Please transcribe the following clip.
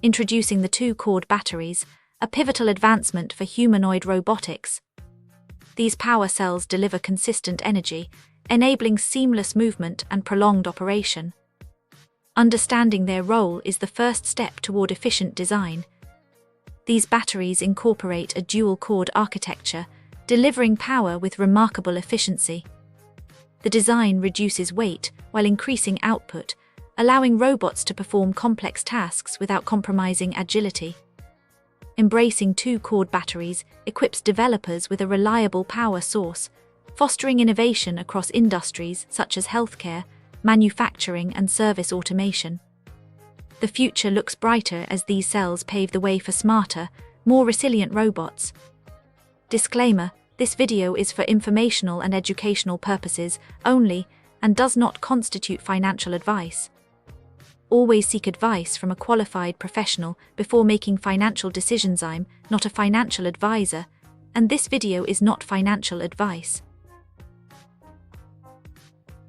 introducing the 2Chord batteries, a pivotal advancement for humanoid robotics. These power cells deliver consistent energy, enabling seamless movement and prolonged operation. Understanding their role is the first step toward efficient design. These batteries incorporate a dual-chord architecture, delivering power with remarkable efficiency. The design reduces weight while increasing output, allowing robots to perform complex tasks without compromising agility. Embracing 2Chord batteries equips developers with a reliable power source, fostering innovation across industries such as healthcare, manufacturing, and service automation. The future looks brighter as these cells pave the way for smarter, more resilient robots. Disclaimer: this video is for informational and educational purposes only and does not constitute financial advice. Always seek advice from a qualified professional before making financial decisions. I'm not a financial advisor, and this video is not financial advice.